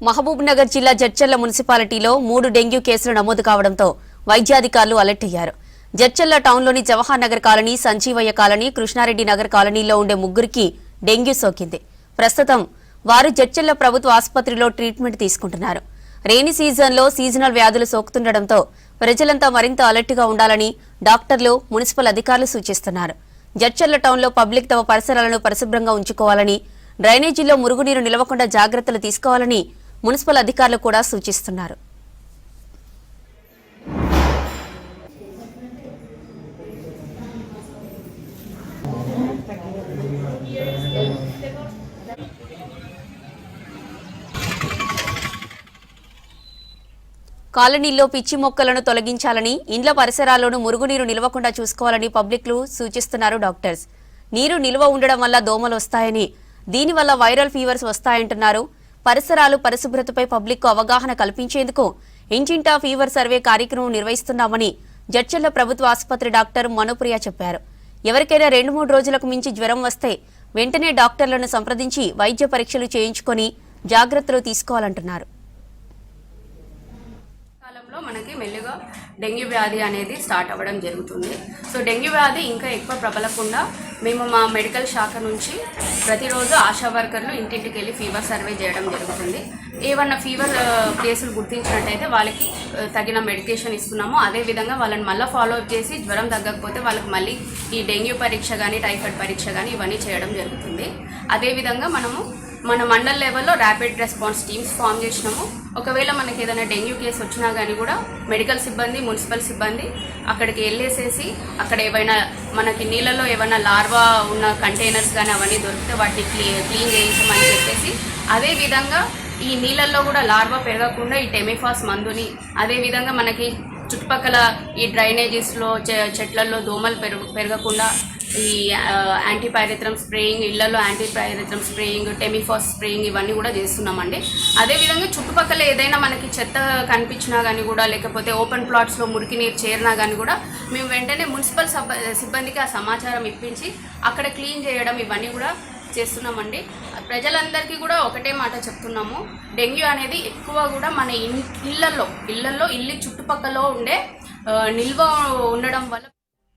మహబూబ్ నగర్ జిల్లా జడ్చర్ల మున్సిపాలిటీలో 3 డెంగ్యూ కేసులు నమోదు కావడంతో వైద్యాధికారులు అలర్ట్ అయ్యారు. జడ్చర్ల టౌన్లోని జవహర్ నగర్ కాలనీ, సంజీవయ్య కాలనీ, కృష్ణారెడ్డి నగర్ కాలనీలో ఉండే 3కి డెంగ్యూ సోకింది. ప్రస్తుతం వారు జడ్చర్ల ప్రభుత్వ ఆసుపత్రిలో ట్రీట్మెంట్ తీసుకుంటున్నారు. రైనీ సీజన్లో సీజనల్ వ్యాధులు సోకుతుండటంతో ప్రజలంతా మరింత అలర్ట్గా ఉండాలని డాక్టర్లు, మున్సిపల్ అధికారులు సూచిస్తున్నారు. జడ్చర్ల టౌన్లో పబ్లిక్ తమ పరిసరాలను పరిశుభ్రంగా ఉంచుకోవాలని, డ్రైనేజీలో మురుగునీరు నిలవకుండా జాగ్రత్తలు తీసుకోవాలని మున్సిపల్ అధికారులు కూడా సూచిస్తున్నారు. కాలనీల్లో పిచ్చి మొక్కలను తొలగించాలని, ఇండ్ల పరిసరాల్లోనూ మురుగునీరు నిలవకుండా చూసుకోవాలని పబ్లిక్లు సూచిస్తున్నారు డాక్టర్స్. నీరు నిల్వ ఉండడం వల్ల దోమలు వస్తాయని, దీనివల్ల వైరల్ ఫీవర్స్ వస్తాయంటున్నారు. పరిసరాలు పరిశుభ్రతపై పబ్లిక్కు అవగాహన కల్పించేందుకు ఇంటింటా ఫీవర్ సర్వే కార్యక్రమం నిర్వహిస్తున్నామని జడ్చర్ల ప్రభుత్వ ఆసుపత్రి డాక్టర్ మనుప్రియ చెప్పారు. ఎవరికైనా 2-3 రోజులకు మించి జ్వరం వస్తే వెంటనే డాక్టర్లను సంప్రదించి వైద్య పరీక్షలు చేయించుకొని జాగ్రత్తలు తీసుకోవాలంటున్నారు. మనకి మెల్లిగా డెంగ్యూ వ్యాధి అనేది స్టార్ట్ అవ్వడం జరుగుతుంది. సో డెంగ్యూ వ్యాధి ఇంకా ఎక్కువ ప్రబలకుండా మేము మా మెడికల్ శాఖ నుంచి ప్రతిరోజు ఆశా వర్కర్లు ఇంటింటికి వెళ్ళి ఫీవర్ సర్వే చేయడం జరుగుతుంది. ఏమన్నా ఫీవర్ కేసులు గుర్తించినట్టయితే వాళ్ళకి తగిన మెడికేషన్ ఇస్తున్నాము. అదేవిధంగా వాళ్ళని మళ్ళీ ఫాలో అప్ చేసి జ్వరం తగ్గకపోతే వాళ్ళకి మళ్ళీ ఈ డెంగ్యూ పరీక్ష కానీ, టైఫాయిడ్ పరీక్ష కానీ ఇవన్నీ చేయడం జరుగుతుంది. అదేవిధంగా మన మండల్ లెవెల్లో ర్యాపిడ్ రెస్పాన్స్ టీమ్స్ ఫామ్ చేసినాము. ఒకవేళ మనకి ఏదైనా డెంగ్యూ కేసు వచ్చినా కానీ కూడా మెడికల్ సిబ్బంది, మున్సిపల్ సిబ్బంది అక్కడికి వెళ్ళేసేసి అక్కడ ఏవైనా మనకి నీళ్ళలో ఏమైనా లార్వా ఉన్న కంటైనర్స్ కానీ అవన్నీ దొరికితే వాటిని క్లీన్ చేయించమని చెప్పేసి, అదేవిధంగా ఈ నీళ్ళల్లో కూడా లార్వా పెరగకుండా ఈ టెమిఫాస్ మందుని, అదేవిధంగా మనకి చుట్టుపక్కల ఈ డ్రైనేజెస్లో చెట్లలో దోమలు పెరగకుండా ఈ యాంటీపైరెథ్రమ్ స్ప్రేయింగ్, ఇళ్లలో యాంటీపైరెథ్రమ్ స్ప్రేయింగ్, టెమిఫాస్ స్ప్రేయింగ్ ఇవన్నీ కూడా చేస్తున్నామండి. అదేవిధంగా చుట్టుపక్కల ఏదైనా మనకి చెత్త కనిపించినా కానీ కూడా, లేకపోతే ఓపెన్ ప్లాట్స్లో మురికి నీరు చేరినా కానీ కూడా మేము వెంటనే మున్సిపల్ సిబ్బందికి ఆ సమాచారం ఇప్పించి అక్కడ క్లీన్ చేయడం ఇవన్నీ కూడా చేస్తున్నామండి. ప్రజలందరికీ కూడా ఒకటే మాట చెప్తున్నాము, డెంగ్యూ అనేది ఎక్కువ కూడా మన ఇళ్ళల్లో ఇల్లు చుట్టుపక్కల ఉండే నిల్వ ఉండడం వల్ల